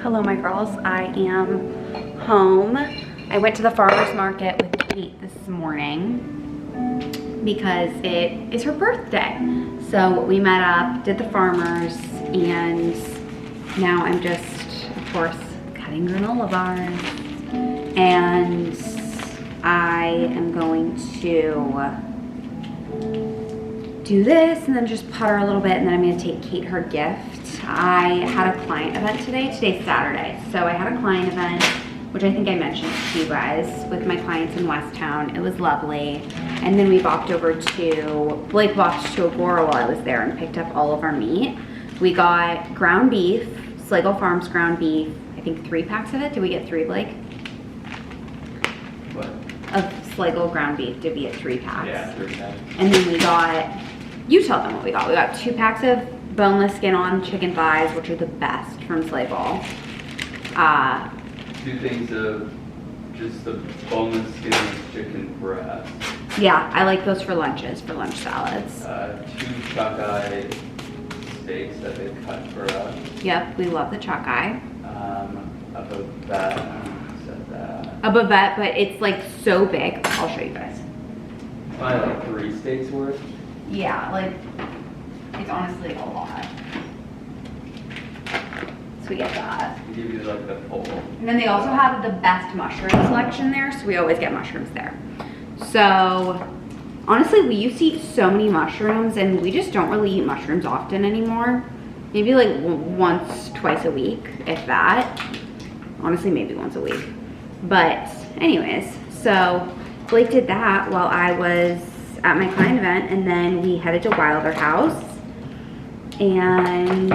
Hello my girls, I am home. I went to the farmer's market with Kate this morning because it is her birthday. So we met up, did the farmer's, and now I'm just, of course, cutting granola bars. And I am going to do this and then just putter a little bit, and then I'm gonna take Kate her gift. I had a client event today. Today's Saturday. So I had a client event, which I think I mentioned to you guys, with my clients in Westtown. It was lovely. And then we walked over to, Blake walked to Agora while I was there and picked up all of our meat. We got ground beef, Sligo Farms ground beef, I think 3 packs of it. Did we get 3, Blake? What? Of Sligo ground beef, did we get 3 packs? Yeah, 3 packs. And then we got, you tell them what we got. We got 2 packs of boneless skin on chicken thighs, which are the best from Sligo. 2 things of just the boneless skin chicken breast. Yeah, I like those for lunches, for lunch salads. 2 chuck-eye steaks that they cut for us. Yep, we love the chuck eye. A bavette, said that. A bavette, but it's like so big. I'll show you guys. Probably like 3 steaks worth. Yeah, like, it's honestly a lot. So we get that. They give you like the full. And then they also have the best mushroom selection there, so we always get mushrooms there. So, honestly, we used to eat so many mushrooms, and we just don't really eat mushrooms often anymore. Maybe like once, twice a week, if that. Honestly, maybe once a week. But anyways, so Blake did that while I was at my client event, and then we headed to Wilder House and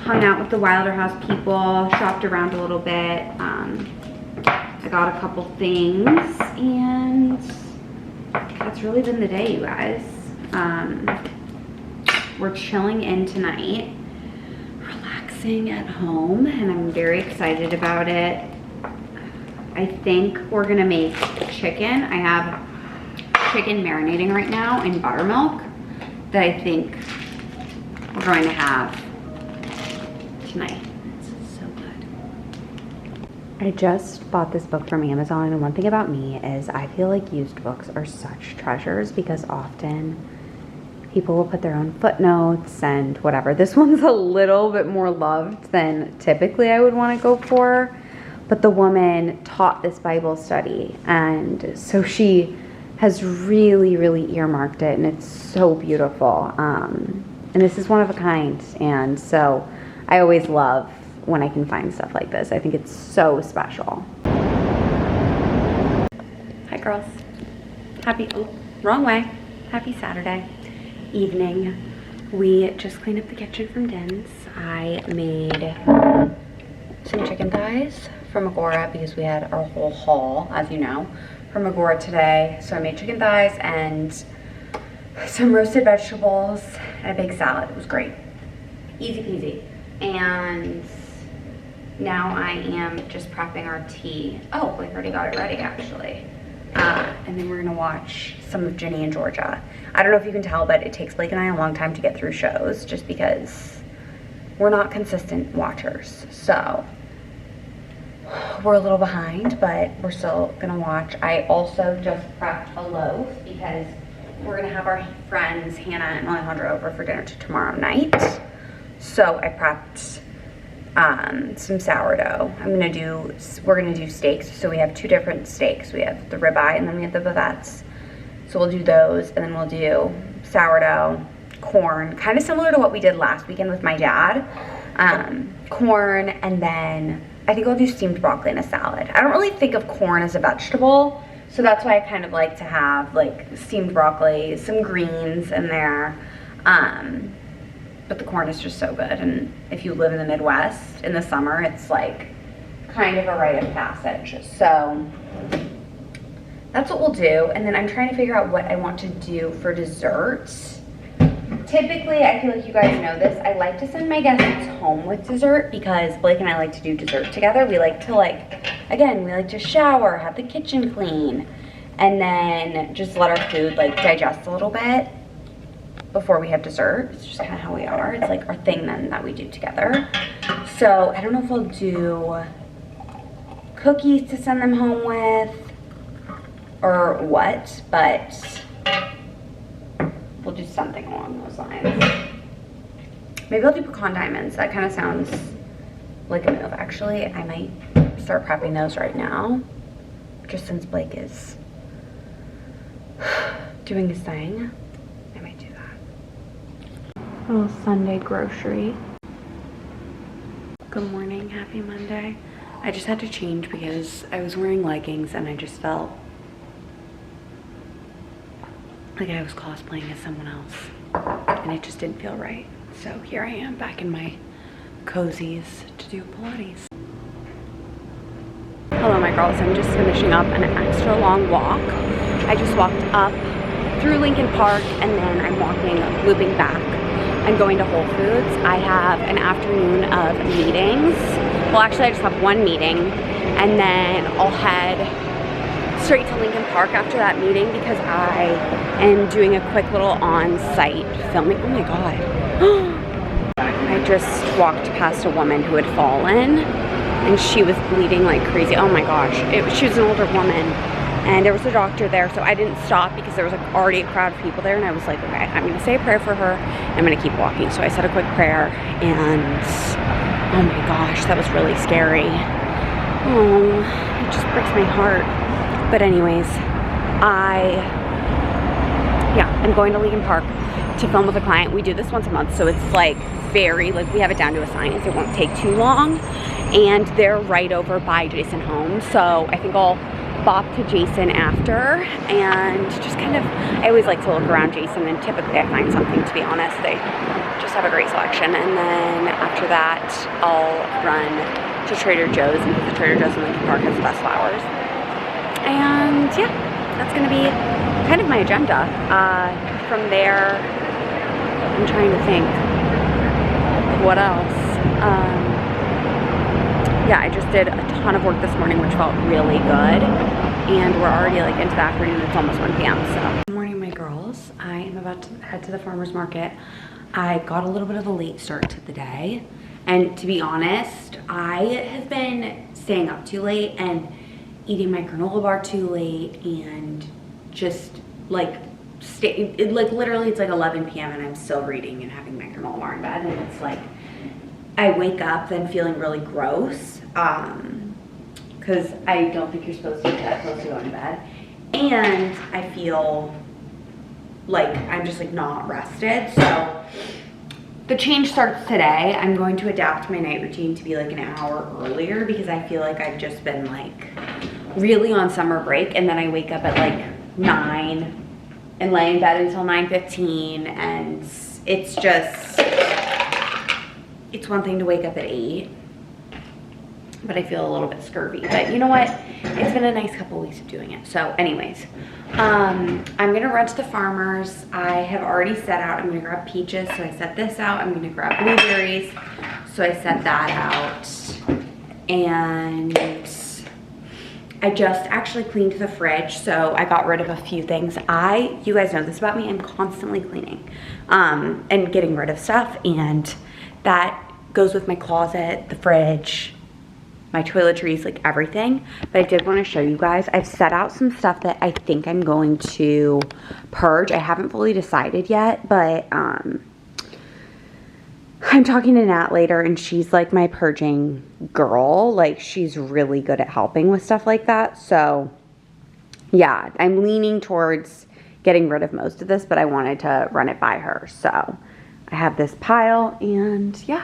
hung out with the Wilder House people, shopped around a little bit. I got a couple things, and that's really been the day, you guys. We're chilling in tonight, relaxing at home, and I'm very excited about it. I think we're gonna make chicken. I have chicken marinating right now in buttermilk that I think we're going to have tonight. It's so good. I just bought this book from Amazon, and one thing about me is I feel like used books are such treasures because often people will put their own footnotes and whatever. This one's a little bit more loved than typically I would want to go for, but the woman taught this Bible study, and so she has really, really earmarked it, and it's so beautiful. And this is one of a kind, and so I always love when I can find stuff like this. I think it's so special. Hi girls. Wrong way. Happy Saturday evening. We just cleaned up the kitchen from Den's. I made some chicken thighs from Agora because we had our whole haul, as you know, from Agora today. So I made chicken thighs and some roasted vegetables and a big salad. It was great. Easy peasy. And now I am just prepping our tea. Oh, we've already got it ready actually. And then we're gonna watch some of Ginny and Georgia. I don't know if you can tell, but it takes Blake and I a long time to get through shows just because we're not consistent watchers. So we're a little behind, but we're still gonna watch. I also just prepped a loaf because we're gonna have our friends Hannah and Alejandra over for dinner tomorrow night. So I prepped some sourdough. We're gonna do steaks. So we have 2 different steaks. We have the ribeye and then we have the bavettes. So we'll do those, and then we'll do sourdough, corn, kind of similar to what we did last weekend with my dad. Corn, and then I think I'll do steamed broccoli in a salad. I don't really think of corn as a vegetable, so that's why I kind of like to have like steamed broccoli, some greens in there. But the corn is just so good, and if you live in the Midwest in the summer, it's like kind of a rite of passage. So that's what we'll do, and then I'm trying to figure out what I want to do for dessert. Typically, I feel like you guys know this, I like to send my guests home with dessert because Blake and I like to do dessert together. We like to we like to shower, have the kitchen clean, and then just let our food like digest a little bit. before we have dessert. It's just kind of how we are. It's like our thing then that we do together. So I don't know if we'll do cookies to send them home with or what, but we'll do something along those lines. Maybe I'll do pecan diamonds. That kind of sounds like a move. Actually, I might start prepping those right now, just since Blake is doing his thing. I might do that. A little Sunday grocery. Good morning, happy Monday. I just had to change because I was wearing leggings and I just felt like I was cosplaying as someone else and it just didn't feel right. So here I am back in my cozies to do Pilates. Hello my girls, I'm just finishing up an extra long walk. I just walked up through Lincoln Park and then I'm walking, looping back. I'm going to Whole Foods. I have an afternoon of meetings. Well, actually I just have one meeting and then I'll head straight to Lincoln Park after that meeting because I am doing a quick little on-site filming. Oh my God. I just walked past a woman who had fallen and she was bleeding like crazy. Oh my gosh. She was an older woman and there was a doctor there, so I didn't stop because there was like already a crowd of people there and I was like, okay, I'm gonna say a prayer for her. I'm gonna keep walking. So I said a quick prayer and oh my gosh, that was really scary. Oh, it just breaks my heart. But anyways, I'm going to Lincoln Park to film with a client. We do this once a month, so it's like very, like we have it down to a science. It won't take too long. And they're right over by Jason Homes. So I think I'll bop to Jason after and just kind of, I always like to look around Jason and typically I find something, to be honest. They just have a great selection. And then after that, I'll run to Trader Joe's because the Trader Joe's in Lincoln Park has the best flowers. And yeah, that's gonna be kind of my agenda. From there, I'm trying to think of what else. Yeah, I just did a ton of work this morning, which felt really good. And we're already like into the afternoon. It's almost 1 p.m. So good morning, my girls. I am about to head to the farmer's market. I got a little bit of a late start to the day. And to be honest, I have been staying up too late and eating my granola bar too late and just like literally it's like 11 p.m. and I'm still reading and having my granola bar in bed, and it's like I wake up then feeling really gross because I don't think you're supposed to be that close to going to bed, and I feel like I'm just like not rested. So the change starts today. I'm going to adapt my night routine to be like an hour earlier because I feel like I've just been like really on summer break, and then I wake up at like 9 and lay in bed until 9:15, and it's just, it's one thing to wake up at 8, but I feel a little bit scurvy. But you know what? It's been a nice couple weeks of doing it. So anyways, I'm gonna run to the farmer's. I have already set out, I'm gonna grab peaches, so I set this out. I'm gonna grab blueberries, so I set that out. And I just actually cleaned the fridge, so I got rid of a few things. You guys know this about me, I'm constantly cleaning and getting rid of stuff, and that goes with my closet, the fridge, my toiletries, like everything. But I did want to show you guys, I've set out some stuff that I think I'm going to purge. I haven't fully decided yet, but I'm talking to Nat later and she's like my purging girl. Like she's really good at helping with stuff like that. So yeah, I'm leaning towards getting rid of most of this, but I wanted to run it by her. So I have this pile and yeah.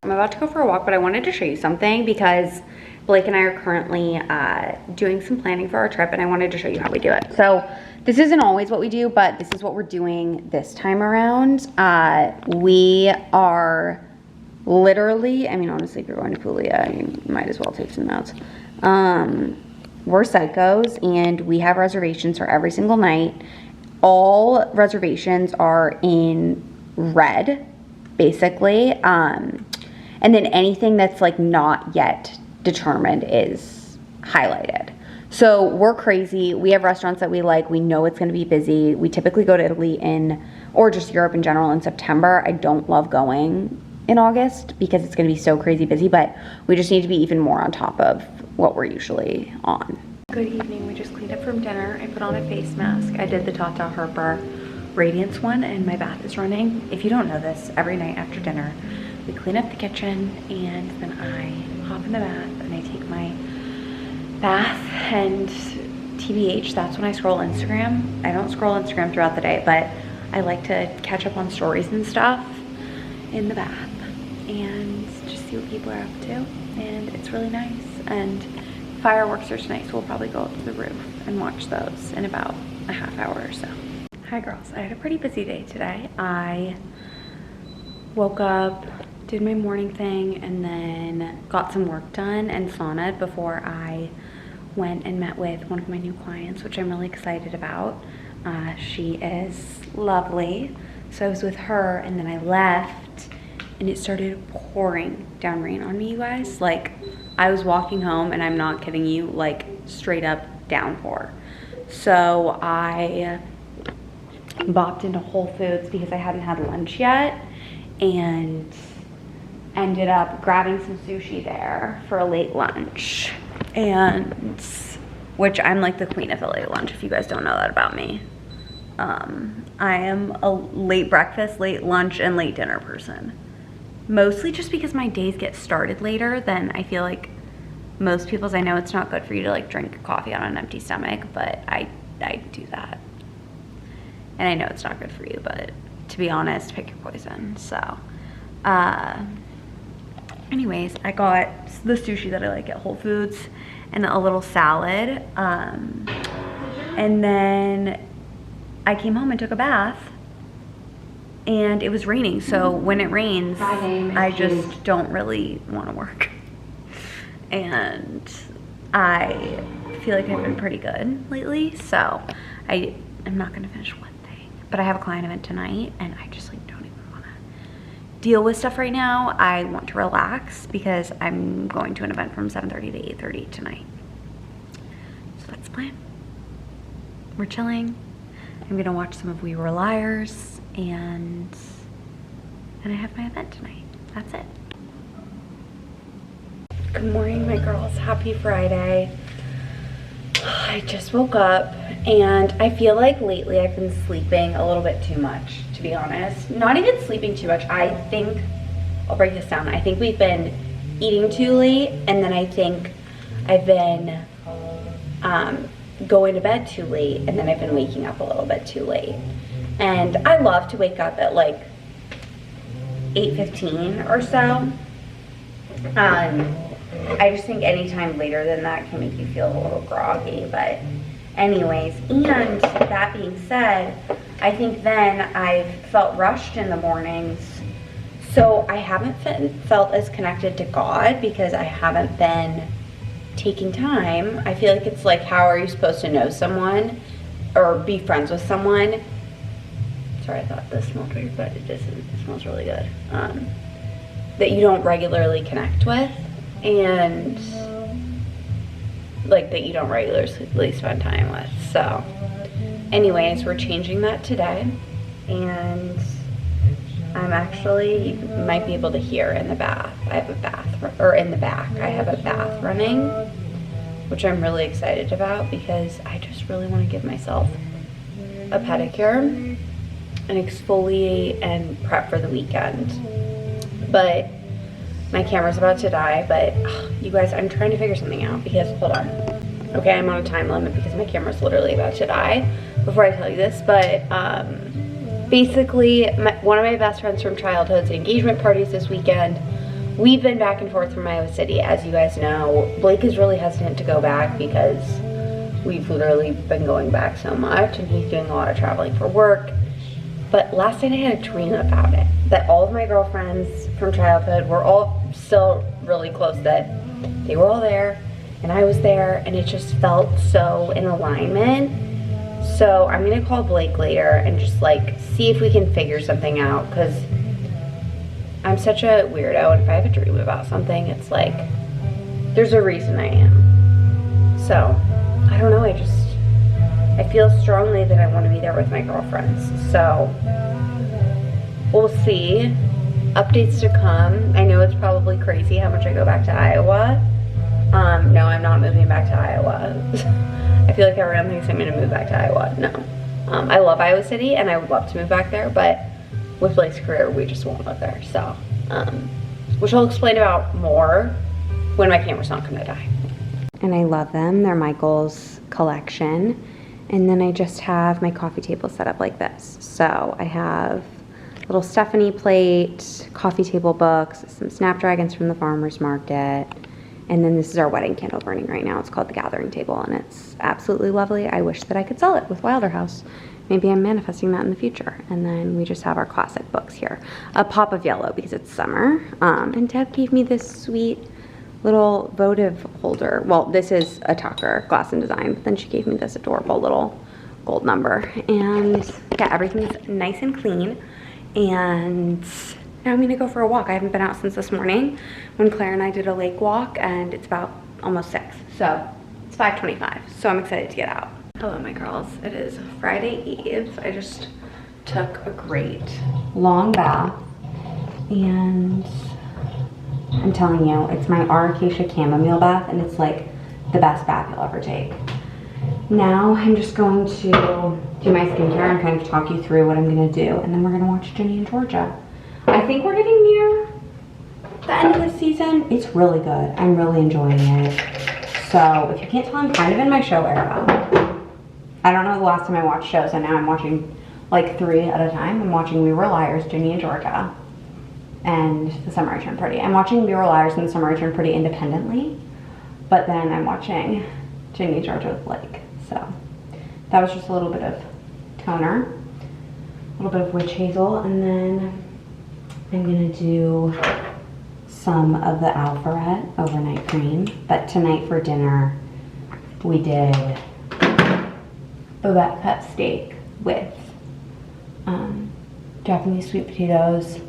I'm about to go for a walk, but I wanted to show you something because Blake and I are currently doing some planning for our trip, and I wanted to show you how we do it. So this isn't always what we do, but this is what we're doing this time around. We are literally, I mean, honestly, if you're going to Puglia, you might as well take some notes. We're psychos, and we have reservations for every single night. All reservations are in red, basically. And then anything that's like not yet determined is highlighted. So we're crazy. We have restaurants that we like. We know it's going to be busy. We typically go to Italy or just Europe in general in September. I don't love going in August because it's going to be so crazy busy, but we just need to be even more on top of what we're usually on. Good evening. We just cleaned up from dinner. I put on a face mask. I did the Tata Harper Radiance one, and my bath is running. If you don't know this, every night after dinner, we clean up the kitchen, and then I hop in the bath and I take my bath, and TBH, that's when I scroll Instagram. I don't scroll Instagram throughout the day, but I like to catch up on stories and stuff in the bath and just see what people are up to, and it's really nice. And fireworks are tonight, so we'll probably go up to the roof and watch those in about a half hour or so. Hi girls, I had a pretty busy day today. I woke up, did my morning thing, and then got some work done and saunaed before I went and met with one of my new clients, which I'm really excited about. She is lovely. So I was with her, and then I left, and it started pouring down rain on me, you guys. Like, I was walking home, and I'm not kidding you, like straight up downpour. So I bopped into Whole Foods because I hadn't had lunch yet, and ended up grabbing some sushi there for a late lunch. And which I'm like the queen of the late lunch, if you guys don't know that about me. I am a late breakfast, late lunch, and late dinner person. Mostly just because my days get started later than I feel like most people's. I know it's not good for you to like drink coffee on an empty stomach, but I do that. And I know it's not good for you, but to be honest, pick your poison. So, anyways, I got the sushi that I like at Whole Foods and a little salad. And then I came home and took a bath, and it was raining. So when it rains, I just don't really want to work. And I feel like I've been pretty good lately. So I'm not going to finish one thing, but I have a client event tonight, and I just like don't even want to deal with stuff right now. I want to relax because I'm going to an event from 7:30 to 8:30 tonight. So that's the plan. We're chilling. I'm gonna watch some of We Were Liars, and I have my event tonight. That's it. Good morning, my girls. Happy Friday. I just woke up, and I feel like lately I've been sleeping a little bit too much, to be honest. Not even sleeping too much. I think, I'll break this down. I think we've been eating too late, and then I think I've been going to bed too late, and then I've been waking up a little bit too late. And I love to wake up at like 8:15 or so. I just think any time later than that can make you feel a little groggy, but anyways. And that being said, I think then I've felt rushed in the mornings, so I haven't felt as connected to God because I haven't been taking time. I feel like it's like, how are you supposed to know someone or be friends with someone? Sorry, I thought this smelled weird, but it doesn't. It smells really good. That you don't regularly connect with, and like that you don't regularly spend time with. So anyways, we're changing that today, and I'm actually, you might be able to hear in the bath. I have a bath, or in the back, I have a bath running, which I'm really excited about because I just really want to give myself a pedicure and exfoliate and prep for the weekend. But my camera's about to die, but you guys, I'm trying to figure something out because, hold on. Okay, I'm on a time limit because my camera's literally about to die before I tell you this, but basically, one of my best friends from childhood's engagement parties this weekend. We've been back and forth from Iowa City, as you guys know. Blake is really hesitant to go back because we've literally been going back so much, and he's doing a lot of traveling for work. But last night I had a dream about it, that all of my girlfriends from childhood were all still really close, that they were all there, and I was there, and it just felt so in alignment. So I'm gonna call Blake later and just like see if we can figure something out, because I'm such a weirdo, and if I have a dream about something, it's like there's a reason I am. So don't know, I feel strongly that I want to be there with my girlfriends. So we'll see. Updates to come. I know it's probably crazy how much I go back to Iowa. No, I'm not moving back to Iowa. I feel like everyone thinks I'm gonna move back to Iowa. No. I love Iowa City and I would love to move back there, but with Blake's career, we just won't live there. So, which I'll explain about more when my camera's not gonna die. And I love them. They're Michael's collection. And then I just have my coffee table set up like this. So I have a little Stephanie plate, coffee table books, some Snapdragons from the farmer's market. And then this is our wedding candle burning right now. It's called the Gathering Table and it's absolutely lovely. I wish that I could sell it with Wilder House. Maybe I'm manifesting that in the future. And then we just have our classic books here. A pop of yellow because it's summer. And Deb gave me this sweet little votive holder. Well, this is a Tucker Glass and Design, but then she gave me this adorable little gold number. And yeah, everything's nice and clean. And now I'm gonna go for a walk. I haven't been out since this morning when Claire and I did a lake walk and it's about almost 6. So it's 5:25. So I'm excited to get out. Hello, my girls. It is Friday Eve. I just took a great long bath and I'm telling you, it's my Acacia chamomile bath and it's like the best bath you'll ever take. Now I'm just going to do my skincare and kind of talk you through what I'm gonna do and then we're gonna watch Ginny and Georgia. I think we're getting near the end of the season. It's really good. I'm really enjoying it. So if you can't tell, I'm kind of in my show era. I don't know the last time I watched shows and now I'm watching like 3 at a time. I'm watching We Were Liars, Ginny and Georgia, and The Summer I Turned Pretty. I'm watching We Were Liars and The Summer I Turned Pretty independently, but then I'm watching Ginny and Georgia with Blake. So that was just a little bit of toner, a little bit of witch hazel, and then I'm gonna do some of the Alpharet overnight cream. But tonight for dinner, we did Babette cut steak with Japanese sweet potatoes,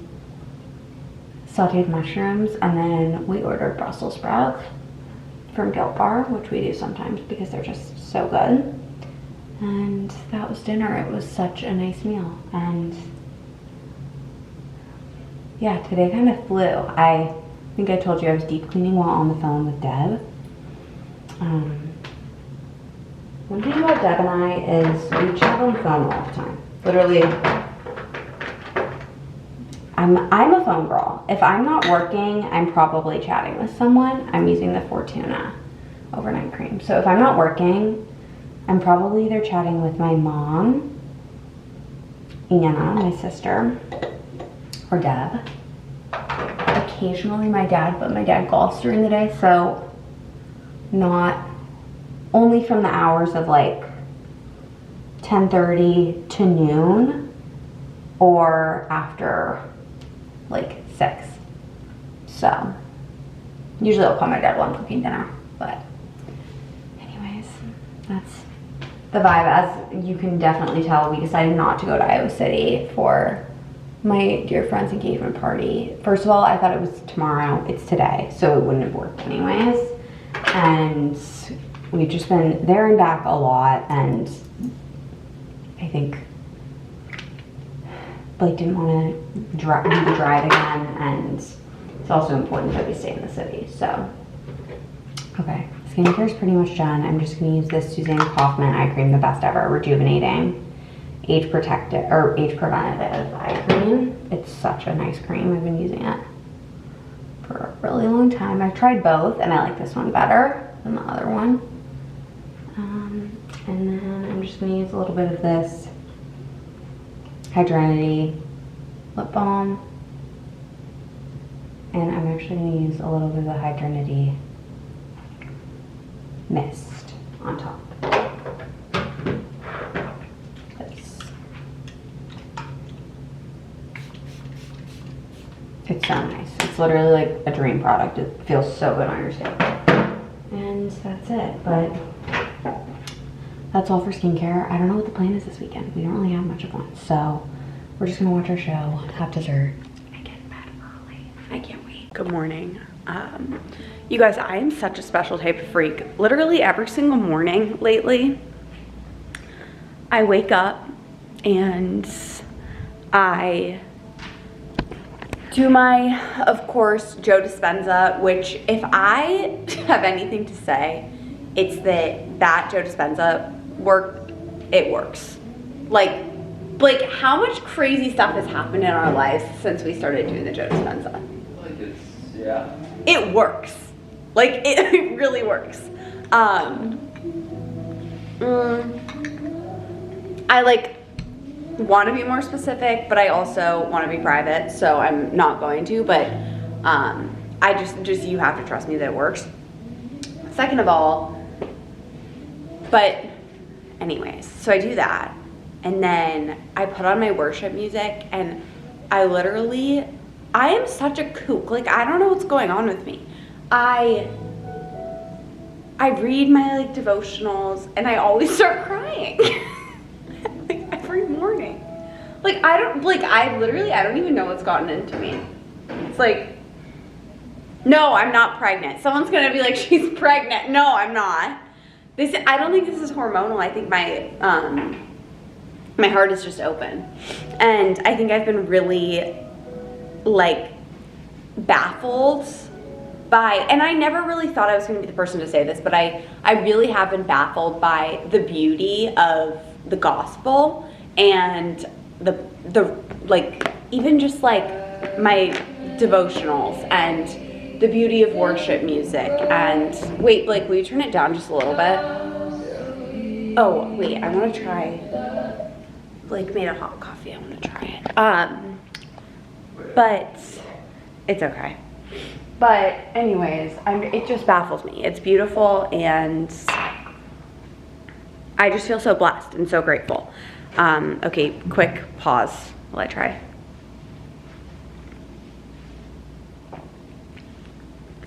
sauteed mushrooms, and then we ordered Brussels sprouts from Guilt Bar, which we do sometimes because they're just so good. And that was dinner. It was such a nice meal. And yeah, today kind of flew. I think I told you I was deep cleaning while on the phone with Deb. One thing about Deb and I is we chat on the phone all the time. Literally, I'm a phone girl. If I'm not working, I'm probably chatting with someone. I'm using the Fortuna overnight cream. So if I'm not working, I'm probably either chatting with my mom, Anna, my sister, or Deb. Occasionally my dad, but my dad golfs during the day, so not only from the hours of like 10:30 to noon or after like 6. So usually I'll call my dad while I'm cooking dinner, but anyways, that's the vibe. As you can definitely tell, we decided not to go to Iowa City for my dear friend's engagement party. First of all, I thought it was tomorrow. It's today, so it wouldn't have worked anyways. And we've just been there and back a lot, and I think Blake didn't want to do the drive again, and it's also important that we stay in the city. So, okay, skincare is pretty much done. I'm just going to use this Suzanne Kaufman eye cream, the best ever, rejuvenating, age protective or age preventative eye cream. It's such a nice cream. I've been using it for a really long time. I've tried both, and I like this one better than the other one. And then I'm just going to use a little bit of this Hydrinity lip balm, and I'm actually going to use a little bit of the Hydrinity mist on top. It's so nice. It's literally like a dream product. It feels so good on your skin. And that's it, but that's all for skincare. I don't know what the plan is this weekend. We don't really have much of one. So we're just gonna watch our show, have dessert, and get in bed early. I can't wait. Good morning. You guys, I am such a special type of freak. Literally every single morning lately, I wake up and I do my, of course, Joe Dispenza, which if I have anything to say, it's that Joe Dispenza it works. Like how much crazy stuff has happened in our lives since we started doing the Joe Dispenza. Like yeah. It works. Like it really works. I like want to be more specific, but I also want to be private, so I'm not going to, but I just you have to trust me that it works. Second of all, but anyways, so I do that, and then I put on my worship music, and I am such a kook. Like, I don't know what's going on with me. I read my like devotionals, and I always start crying. Like every morning. Like I don't even know what's gotten into me. It's like, no, I'm not pregnant. Someone's gonna be like, she's pregnant. No, I'm not. I don't think this is hormonal. I think my heart is just open. And I think I've been really like baffled by, and I never really thought I was gonna be the person to say this, but I really have been baffled by the beauty of the gospel and the like, even just like my devotionals and the beauty of worship music. And wait, Blake, will you turn it down just a little bit? Oh, wait, I want to try. Blake made a hot coffee. I want to try it. But it's okay. But anyways, it just baffles me. It's beautiful, and I just feel so blessed and so grateful. Okay, quick pause while I try.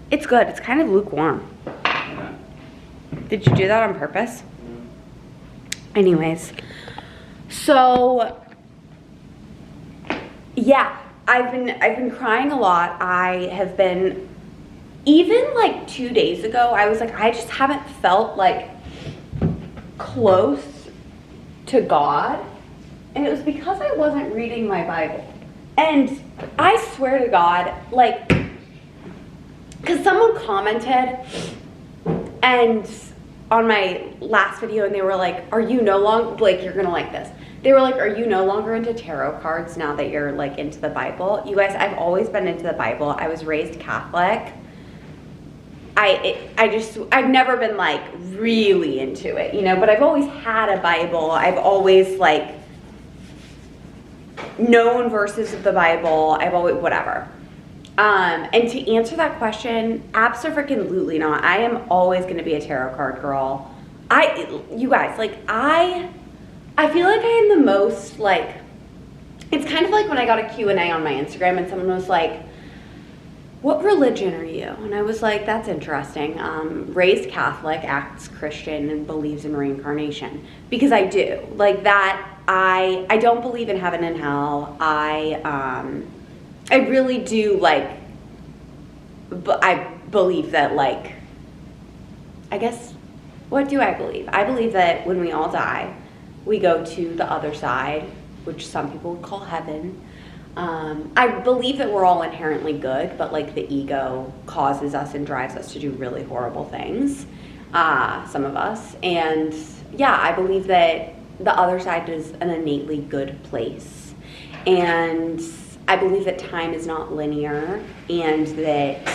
It's good. It's kind of lukewarm. Yeah. Did you do that on purpose? Anyways, so yeah, I've been crying a lot. I have been, even like 2 days ago, I was like, I just haven't felt like close to God. And it was because I wasn't reading my Bible. And I swear to God, like, because someone commented and on my last video, and they were like, are you no longer, like, you're gonna like this. They were like, are you no longer into tarot cards now that you're like into the Bible? You guys, I've always been into the Bible. I was raised Catholic. I've never been like really into it, you know, but I've always had a Bible. I've always like known verses of the Bible. I've always, whatever. And to answer that question, absolutely not. I am always going to be a tarot card girl. You guys, like, I feel like I am the most, like, it's kind of like when I got a Q&A on my Instagram and someone was like, what religion are you? And I was like, that's interesting. Raised Catholic, acts Christian, and believes in reincarnation. Because I do. Like that, I don't believe in heaven and hell. I really do, like, I believe that, like, I guess, what do I believe? I believe that when we all die, we go to the other side, which some people would call heaven. I believe that we're all inherently good, but like the ego causes us and drives us to do really horrible things, some of us. And yeah, I believe that the other side is an innately good place. And I believe that time is not linear, and that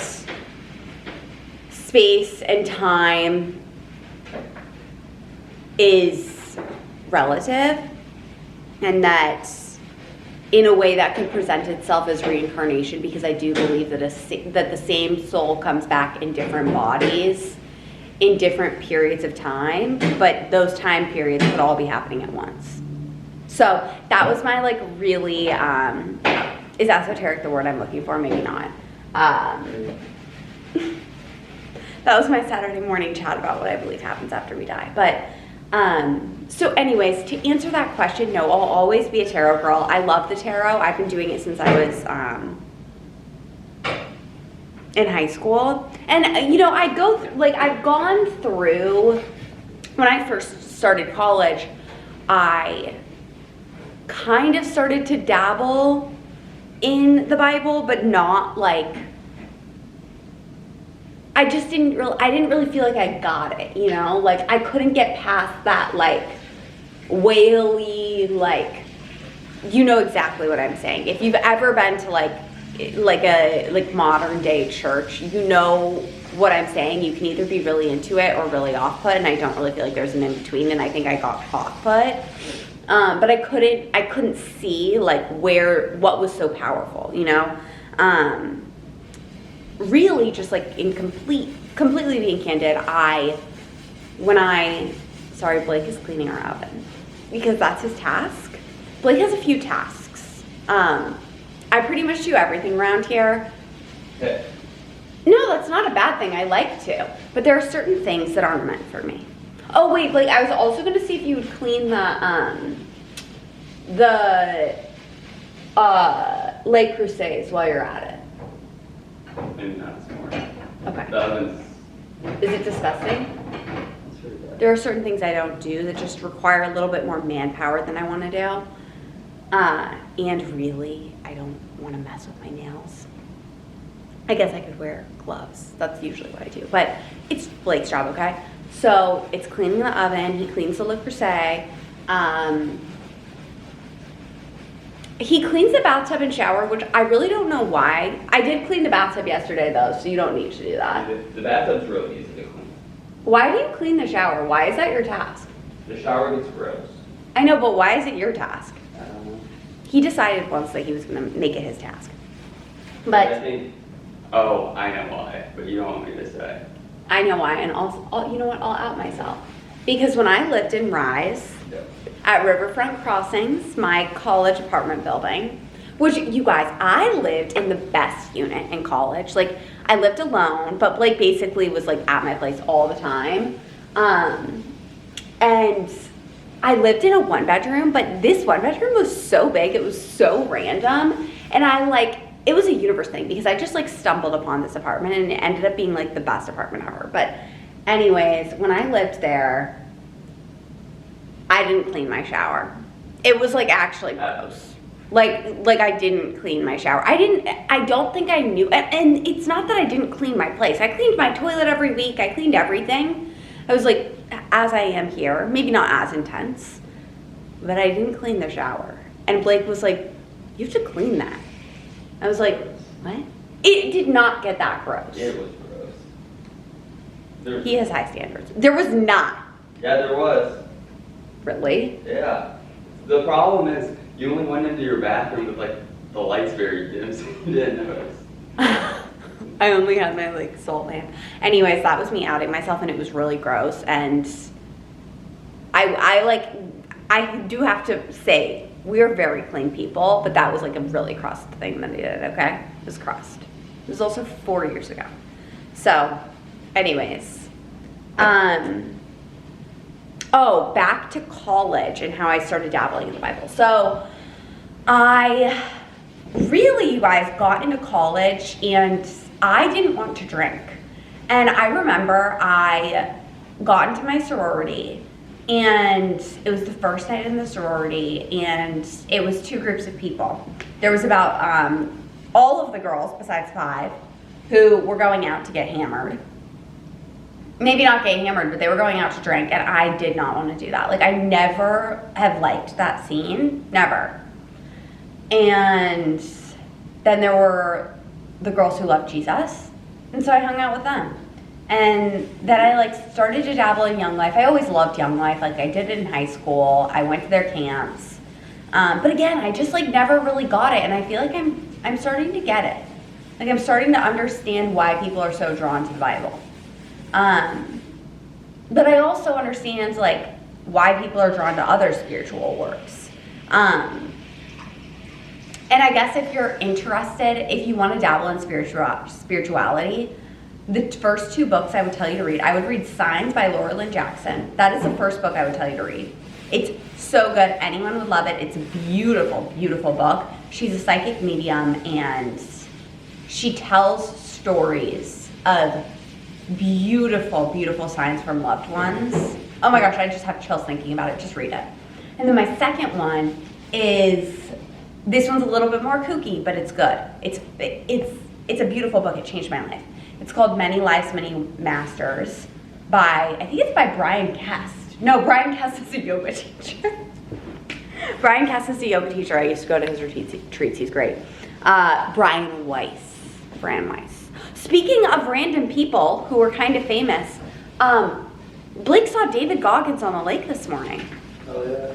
space and time is relative, and that in a way that can present itself as reincarnation, because I do believe that that the same soul comes back in different bodies in different periods of time, but those time periods could all be happening at once. So that was my, like, really, is esoteric the word I'm looking for? Maybe not. That was my Saturday morning chat about what I believe happens after we die. But so anyways, to answer that question, no, I'll always be a tarot girl. I love the tarot. I've been doing it since I was in high school. And, you know, I've gone through, when I first started college, I kind of started to dabble in the Bible, but not like, I didn't really feel like I got it, you know? Like, I couldn't get past that, like, whaley, like, you know exactly what I'm saying. If you've ever been to, like a modern day church, you know what I'm saying. You can either be really into it or really off put, and I don't really feel like there's an in between, and I think I got off put. But I couldn't see like what was so powerful, you know? Really just like completely being candid, sorry, Blake is cleaning our oven because that's his task. Blake has a few tasks. I pretty much do everything around here. Yeah. No, that's not a bad thing. I like to. But there are certain things that aren't meant for me. Oh, wait, Blake, I was also going to see if you would clean the Le Creuset while you're at it. Maybe not this morning. Okay. The oven's Is it disgusting? it's pretty bad. There are certain things I don't do that just require a little bit more manpower than I want to do. And really, I don't want to mess with my nails. I guess I could wear gloves. That's usually what I do. But it's Blake's job, okay? So it's cleaning the oven. He cleans the Le Creuset. He cleans the bathtub and shower, which I really don't know why. I did clean the bathtub yesterday, though, so you don't need to do that. The bathtub's really easy to clean. Why do you clean the shower? Why is that your task? The shower gets gross. I know, but why is it your task? I don't know. He decided once that he was going to make it his task. I But think, oh, I know why, but you don't want me to say. I know why, and also, you know what? I'll out myself. Because when I lived in Rise, Yep. at Riverfront Crossings, my college apartment building, which, you guys, I lived in the best unit in college. Like, I lived alone, but Blake basically was, like, at my place all the time. And I lived in a one-bedroom, but this one-bedroom was so big, it was so random, and it was a universe thing, because I just, like, stumbled upon this apartment, and it ended up being, like, the best apartment ever. But anyways, when I lived there, I didn't clean my shower. It was like actually gross. Like I didn't clean my shower. I don't think I knew, and it's not that I didn't clean my place. I cleaned my toilet every week. I cleaned everything. I was like, as I am here, maybe not as intense, but I didn't clean the shower. And Blake was like, you have to clean that. I was like, what? It did not get that gross. It was gross. He has high standards. There was not. Yeah, there was. Really? Yeah. The problem is, you only went into your bathroom with like the lights very dim, so you didn't notice. I only had my like salt lamp. Anyways, that was me outing myself, and it was really gross. And I do have to say, we're very clean people, but that was like a really crust thing that I did, okay? It was crust. It was also 4 years ago. So, anyways. Oh, back to college and how I started dabbling in the Bible. So, I really, you guys, got into college and I didn't want to drink. And I remember I got into my sorority, and it was the first night in the sorority, and it was 2 groups of people. There was about all of the girls, besides 5, who were going out to get hammered. Maybe not get hammered, but they were going out to drink, and I did not want to do that. Like, I never have liked that scene, never. And then there were the girls who loved Jesus, and so I hung out with them. And then I like started to dabble in Young Life. I always loved Young Life. Like, I did it in high school. I went to their camps. But again, I just like never really got it, and I feel like I'm starting to get it. Like, I'm starting to understand why people are so drawn to the Bible. But I also understand like why people are drawn to other spiritual works. And I guess if you're interested, if you want to dabble in spirituality, the first 2 books I would tell you to read, I would read Signs by Laura Lynn Jackson. That is the first book I would tell you to read. It's so good. Anyone would love it. It's a beautiful, beautiful book. She's a psychic medium, and she tells stories of beautiful, beautiful signs from loved ones. Oh my gosh, I just have chills thinking about it. Just read it. And then my second one is, this one's a little bit more kooky, but it's good. It's a beautiful book. It changed my life. It's called Many Lives, Many Masters by, I think it's by Brian Kest. No, Brian Kest is a yoga teacher. Brian Kest is a yoga teacher. I used to go to his retreats. He's great. Brian Weiss. Speaking of random people who were kind of famous, Blake saw David Goggins on the lake this morning. Oh yeah.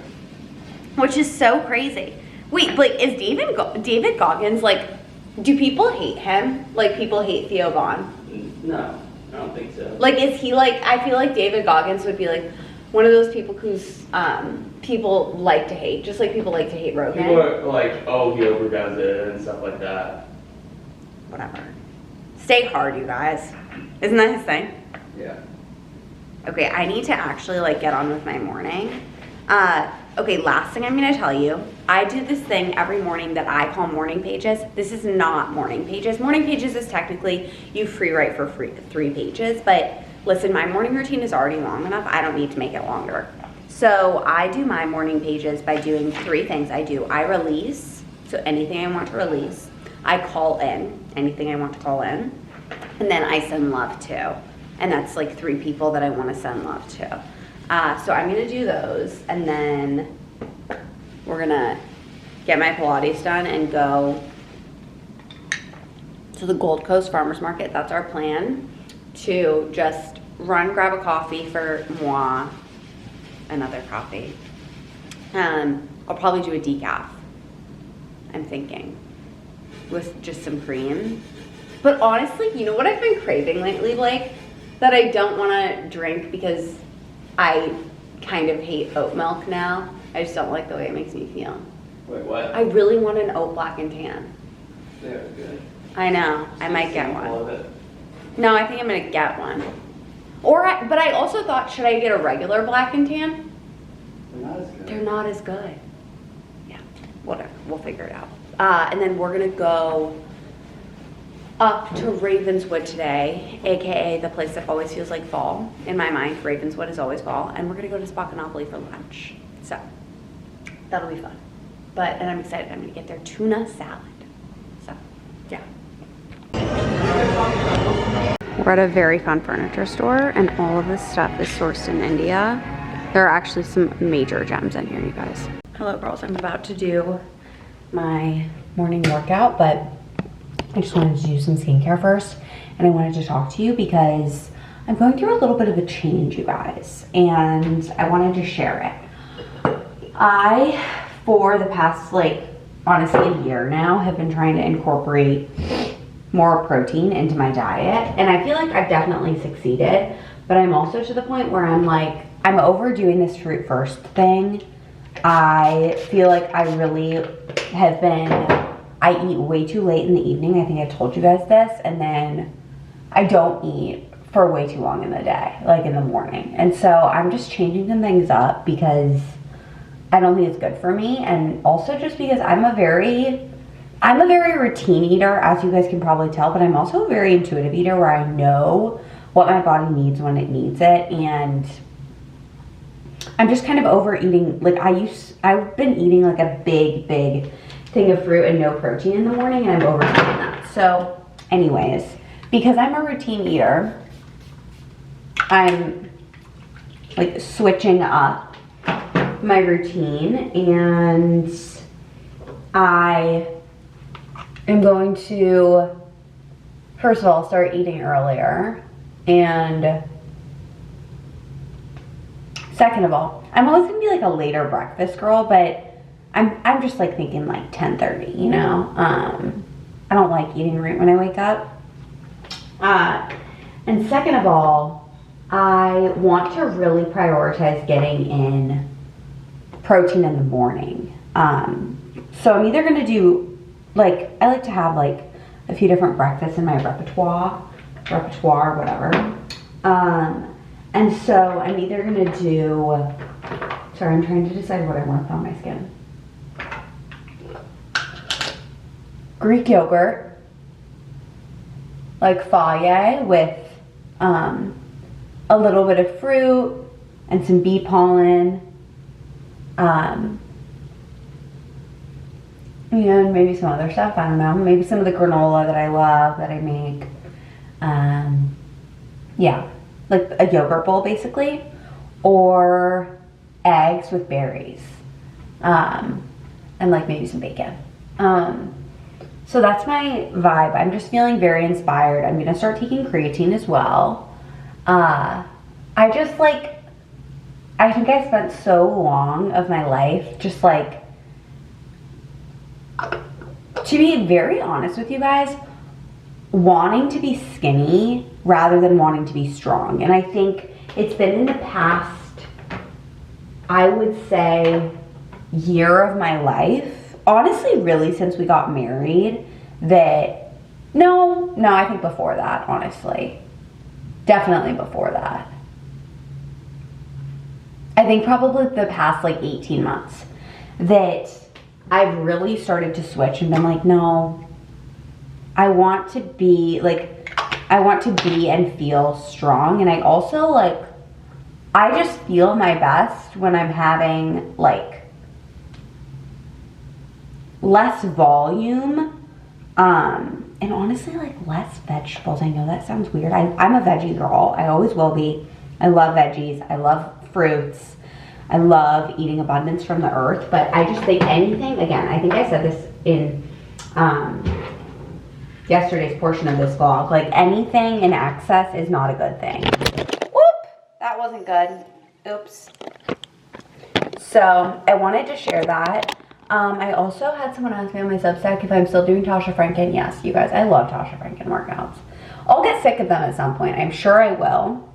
Which is so crazy. Wait, Blake, is David Goggins, like, do people hate him? Like, people hate Theo Vaughn? No, I don't think so. Like, is he like, I feel like David Goggins would be like one of those people whose people like to hate, just like people like to hate Rogan. People are like, oh, he overdoes it and stuff like that. Whatever. Stay hard, you guys. Isn't that his thing? Yeah. Okay, I need to actually like get on with my morning. Okay, last thing I'm gonna tell you, I do this thing every morning that I call morning pages. This is not morning pages. Morning pages is technically you free write for 3 pages, but listen, my morning routine is already long enough. I don't need to make it longer. So I do my morning pages by doing 3 things. I release, so anything I want to release. I call in, anything I want to call in. And then I send love to. And that's like 3 people that I want to send love to. So I'm gonna do those, and then we're gonna get my Pilates done and go to the Gold Coast Farmers Market. That's our plan, to just grab a coffee for moi, another coffee. I'll probably do a decaf, I'm thinking, with just some cream. But honestly, you know what I've been craving lately, Blake? That I don't wanna drink because I kind of hate oat milk now. I just don't like the way it makes me feel. Wait, what? I really want an oat black and tan. They're good. I know. I might get All one. of it. No, I think I'm gonna get one. But I also thought, should I get a regular black and tan? They're not as good. They're not as good. Yeah, whatever. We'll figure it out. And then we're gonna go up to Ravenswood today, aka the place that always feels like fall. In my mind, Ravenswood is always fall, and we're gonna go to Spocanopoly for lunch. So that'll be fun. And I'm excited. I'm gonna get their tuna salad. So yeah. We're at a very fun furniture store, and all of this stuff is sourced in India. There are actually some major gems in here, you guys. Hello, girls. I'm about to do my morning workout, but I just wanted to do some skincare first, and I wanted to talk to you because I'm going through a little bit of a change, you guys, and I wanted to share it. I, for the past, like, honestly a year now, have been trying to incorporate more protein into my diet, and I feel like I've definitely succeeded, but I'm also to the point where I'm like, I'm overdoing this fruit first thing. I feel like I really have been, I eat way too late in the evening. I think I told you guys this. And then I don't eat for way too long in the day, like in the morning. And so I'm just changing some things up because I don't think it's good for me. And also just because I'm a very routine eater, as you guys can probably tell, but I'm also a very intuitive eater where I know what my body needs when it needs it. And I'm just kind of overeating. Like I've been eating like a big thing of fruit and no protein in the morning, and I'm overdoing that. So anyways, because I'm a routine eater, I'm like switching up my routine, and I am going to, first of all, start eating earlier, and second of all, I'm always gonna be like a later breakfast girl, but I'm just like thinking like 10:30, you know? I don't like eating right when I wake up. And second of all, I want to really prioritize getting in protein in the morning. So I'm either gonna do, like, I like to have like a few different breakfasts in my repertoire, whatever. And so I'm either gonna do, sorry, I'm trying to decide what I want to put on my skin. Greek yogurt, like fayette with a little bit of fruit and some bee pollen. And maybe some other stuff, I don't know. Maybe some of the granola that I love that I make. Yeah, like a yogurt bowl basically. Or eggs with berries. And like maybe some bacon. So that's my vibe. I'm just feeling very inspired. I'm gonna start taking creatine as well. I think I spent so long of my life just like, to be very honest with you guys, wanting to be skinny rather than wanting to be strong. And I think it's been in the past, I would say, year of my life, honestly really since we got married, that, no, I think before that, honestly. Definitely before that. I think probably the past like 18 months that I've really started to switch and been like, no, I want to be and feel strong. And I also like, I just feel my best when I'm having like less volume, and honestly like less vegetables. I know that sounds weird. I'm a veggie girl. I always will be. I love veggies. I love fruits. I love eating abundance from the earth, but I just think anything, again, I think I said this in yesterday's portion of this vlog, like anything in excess is not a good thing. Whoop, that wasn't good. Oops. So I wanted to share that. I also had someone ask me on my Substack if I'm still doing Tasha Franken. Yes, you guys, I love Tasha Franken workouts. I'll get sick of them at some point. I'm sure I will,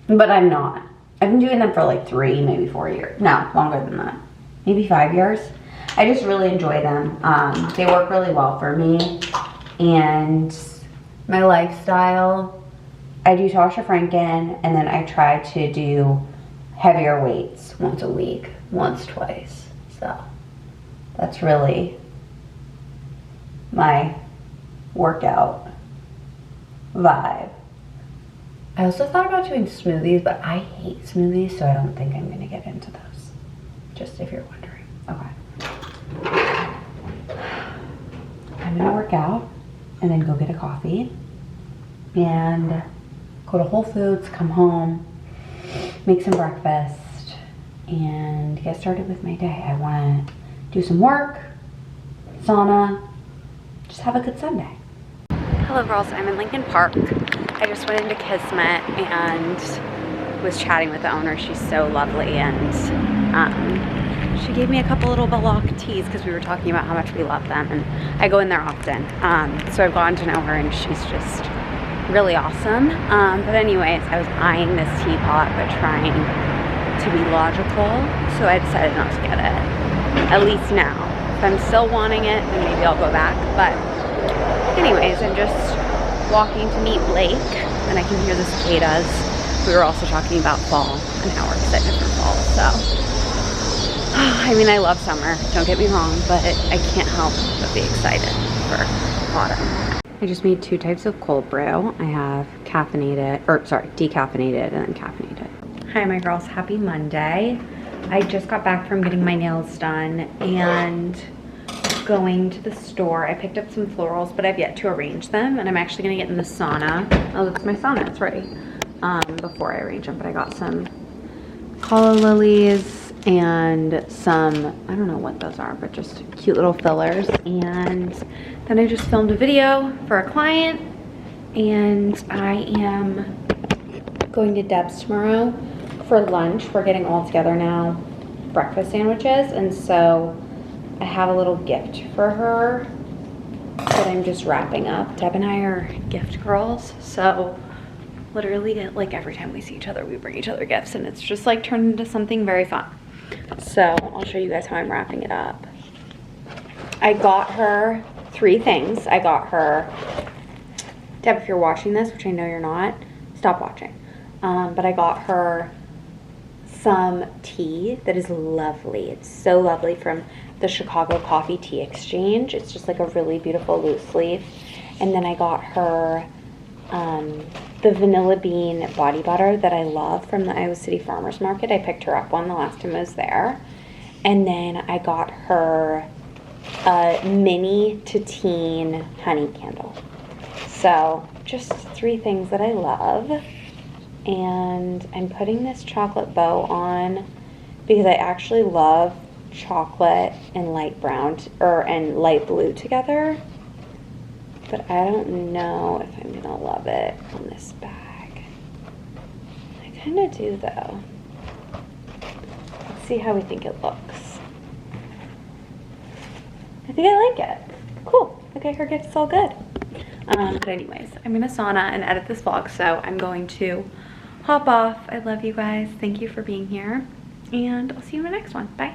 but I'm not. I've been doing them for like 3, maybe 4 years. No, longer than that. Maybe 5 years. I just really enjoy them. They work really well for me. And my lifestyle, I do Tasha Franken, and then I try to do heavier weights once a week, once, twice. So that's really my workout vibe. I also thought about doing smoothies, but I hate smoothies, so I don't think I'm gonna get into those. Just if you're wondering. Okay. I'm gonna work out and then go get a coffee and go to Whole Foods, come home, make some breakfast, and get started with my day. I wanna do some work, sauna, just have a good Sunday. Hello girls, I'm in Lincoln Park. I just went into Kismet and was chatting with the owner. She's so lovely, and she gave me a couple little Balak teas because we were talking about how much we love them, and I go in there often. So I've gotten to know her, and she's just really awesome. But anyways, I was eyeing this teapot but trying to be logical, so I decided not to get it, at least now. If I'm still wanting it, then maybe I'll go back. But anyways, I'm just walking to meet Blake, and I can hear the cicadas. We were also talking about fall and how we're excited for fall, so. I mean, I love summer, don't get me wrong, but I can't help but be excited for autumn. I just made 2 types of cold brew. I have decaffeinated and then caffeinated. Hi, my girls, happy Monday. I just got back from getting my nails done and going to the store. I picked up some florals, but I've yet to arrange them, and I'm actually gonna get in the sauna. Oh, that's my sauna, it's ready. Before I arrange them, but I got some calla lilies and some, I don't know what those are, but just cute little fillers. And then I just filmed a video for a client, and I am going to Deb's tomorrow for lunch. We're getting all together now, breakfast sandwiches, and so I have a little gift for her that I'm just wrapping up. Deb and I are gift girls, so literally like every time we see each other, we bring each other gifts, and it's just like turned into something very fun. So I'll show you guys how I'm wrapping it up. I got her 3 things. I got her, Deb, if you're watching this, which I know you're not, stop watching. But I got her some tea that is lovely. It's so lovely, from the Chicago Coffee Tea Exchange. It's just like a really beautiful loose leaf. And then I got her the Vanilla Bean body butter that I love from the Iowa City Farmers Market. I picked her up one the last time I was there. And then I got her a mini to teen honey candle. So just 3 things that I love. And I'm putting this chocolate bow on because I actually love chocolate and light brown and light blue together. But I don't know if I'm gonna love it on this bag. I kind of do though. Let's see how we think it looks. I think I like it. Cool. Okay, her gift's all good. But anyways, I'm gonna sauna and edit this vlog, so I'm going to hop off. I love you guys. Thank you for being here, and I'll see you in the next one. Bye.